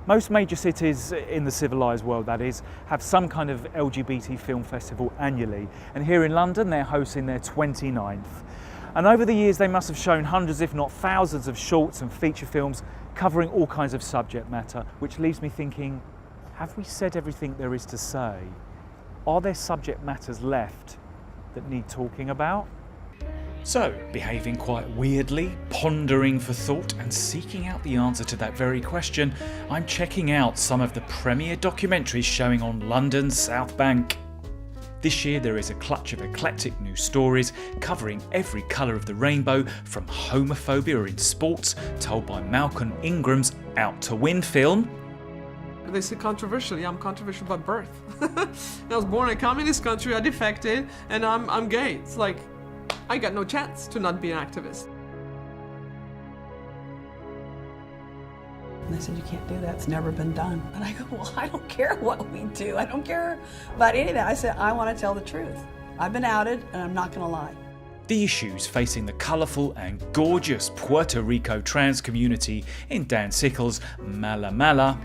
Most major cities in the civilised world, that is, have some kind of LGBT film festival annually, and here in London they're hosting their 29th. And over the years they must have shown hundreds if not thousands of shorts and feature films covering all kinds of subject matter, which leaves me thinking, have we said everything there is to say? Are there subject matters left that need talking about? So, behaving quite weirdly, pondering for thought and seeking out the answer to that very question, I'm checking out some of the premiere documentaries showing on London's South Bank. This year there is a clutch of eclectic new stories covering every colour of the rainbow, from homophobia in sports told by Malcolm Ingram's Out to Win film. They say controversial. Yeah, I'm controversial by birth. I was born in a communist country, I defected, and I'm gay. It's like, I got no chance to not be an activist. And they said, you can't do that, it's never been done. And I go, well, I don't care what we do. I don't care about any of that. I said, I want to tell the truth. I've been outed and I'm not going to lie. The issues facing the colourful and gorgeous Puerto Rico trans community in Dan Sickles' Mala Mala.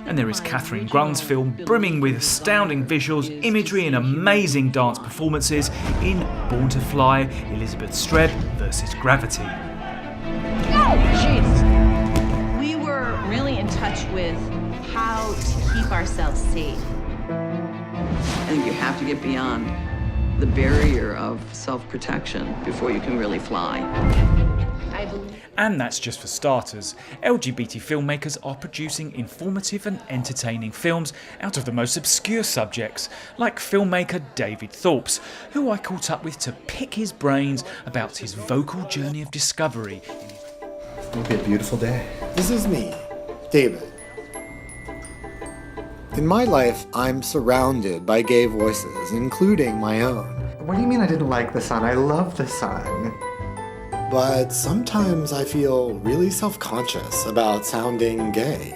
And there is Catherine Grunn's film brimming with astounding visuals, imagery and amazing dance performances in Born to Fly, Elizabeth Streb versus Gravity. Oh, jeez. We were really in touch with how to keep ourselves safe. I think you have to get beyond the barrier of self-protection before you can really fly. I believe. And that's just for starters. LGBT filmmakers are producing informative and entertaining films out of the most obscure subjects, like filmmaker David Thorpe's, who I caught up with to pick his brains about his vocal journey of discovery. It'll be a beautiful day. This is me, David. In my life, I'm surrounded by gay voices, including my own. What do you mean I didn't like the sun? I love the sun. But sometimes I feel really self-conscious about sounding gay.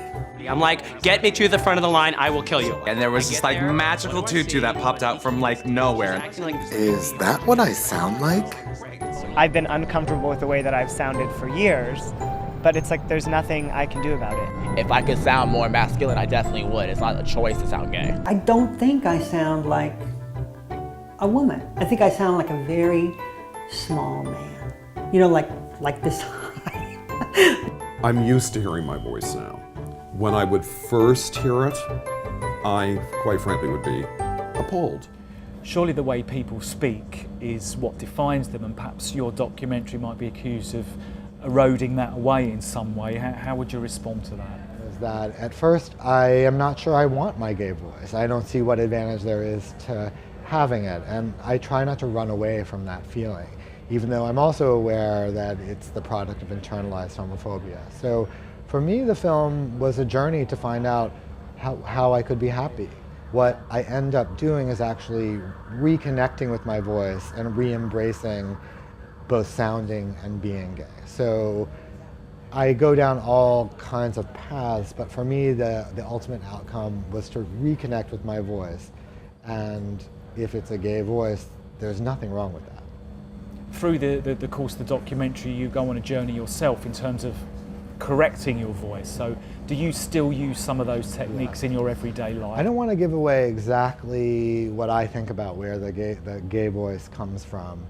I'm like, get me to the front of the line, I will kill you. And there was this like magical tutu that popped out from like nowhere. Is that what I sound like? I've been uncomfortable with the way that I've sounded for years, but it's like there's nothing I can do about it. If I could sound more masculine, I definitely would. It's not a choice to sound gay. I don't think I sound like a woman. I think I sound like a very small man. You know, like this high. I'm used to hearing my voice now. When I would first hear it, I, quite frankly, would be appalled. Surely the way people speak is what defines them, and perhaps your documentary might be accused of eroding that away in some way. How would you respond to that? Is that at first I am not sure I want my gay voice. I don't see what advantage there is to having it, and I try not to run away from that feeling, even though I'm also aware that it's the product of internalized homophobia. So for me, the film was a journey to find out how I could be happy. What I end up doing is actually reconnecting with my voice and re-embracing both sounding and being gay. So I go down all kinds of paths, but for me, the ultimate outcome was to reconnect with my voice. And if it's a gay voice, there's nothing wrong with that. Through the course of the documentary, you go on a journey yourself in terms of correcting your voice. So do you still use some of those techniques in your everyday life? I don't want to give away exactly what I think about where the gay voice comes from,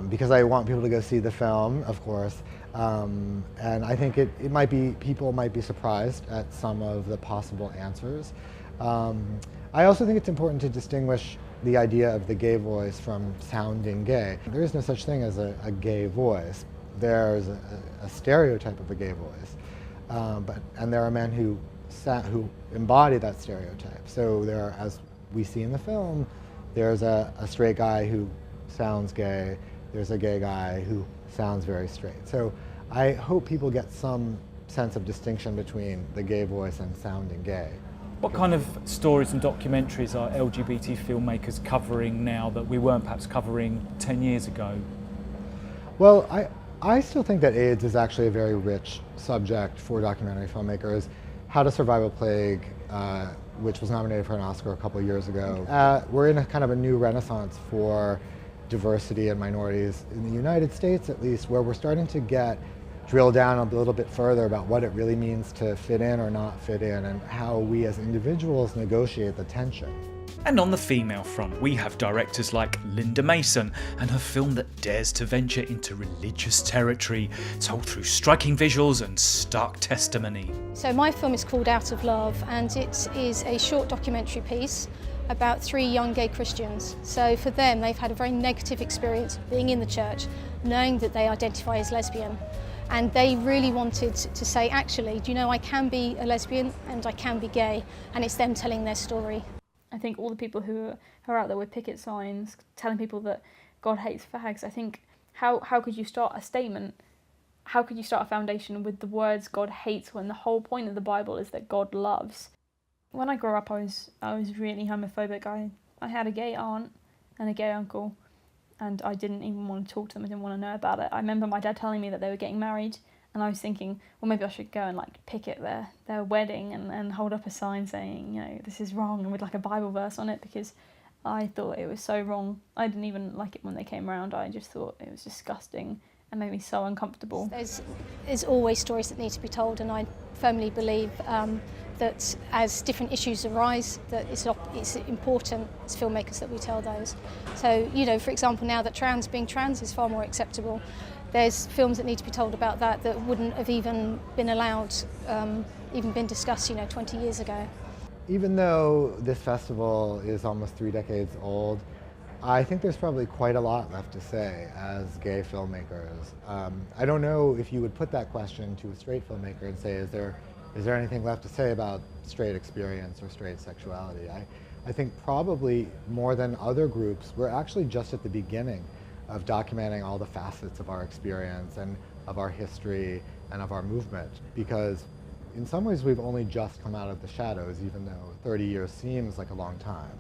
because I want people to go see the film, of course. And I think it might be, people might be surprised at some of the possible answers. I also think it's important to distinguish the idea of the gay voice from sounding gay. There is no such thing as a gay voice. There's a stereotype of a gay voice, and there are men who embody that stereotype. So there are, as we see in the film, there's a straight guy who sounds gay, there's a gay guy who sounds very straight. So I hope people get some sense of distinction between the gay voice and sounding gay. What kind of stories and documentaries are LGBT filmmakers covering now that we weren't perhaps covering 10 years ago? Well, I still think that AIDS is actually a very rich subject for documentary filmmakers. How to Survive a Plague, which was nominated for an Oscar a couple of years ago. We're in a kind of a new renaissance for diversity and minorities in the United States, at least, where we're starting to get drill down a little bit further about what it really means to fit in or not fit in, and how we as individuals negotiate the tension. And on the female front, we have directors like Linda Mason and her film that dares to venture into religious territory, told through striking visuals and stark testimony. So my film is called Out of Love, and it is a short documentary piece about 3 young gay Christians. So for them, they've had a very negative experience being in the church, knowing that they identify as lesbian. And they really wanted to say, actually, do you know, I can be a lesbian and I can be gay, and it's them telling their story. I think all the people who are out there with picket signs telling people that God hates fags, I think, how could you start a statement? How could you start a foundation with the words God hates when the whole point of the Bible is that God loves? When I grew up, I was really homophobic. I had a gay aunt and a gay uncle, and I didn't even want to talk to them. I didn't want to know about it. I remember my dad telling me that they were getting married, and I was thinking, well, maybe I should go and like picket their wedding and hold up a sign saying, you know, this is wrong, and with like a Bible verse on it, because I thought it was so wrong. I didn't even like it when they came around. I just thought it was disgusting and made me so uncomfortable. There's always stories that need to be told, and I firmly believe that as different issues arise, that it's important as filmmakers that we tell those. So, you know, for example, now that being trans is far more acceptable, there's films that need to be told about that wouldn't have even been allowed, even been discussed, you know, 20 years ago. Even though this festival is almost 3 decades old, I think there's probably quite a lot left to say as gay filmmakers. I don't know if you would put that question to a straight filmmaker and say, is there anything left to say about straight experience or straight sexuality? I think probably more than other groups, we're actually just at the beginning of documenting all the facets of our experience and of our history and of our movement, because in some ways we've only just come out of the shadows, even though 30 years seems like a long time.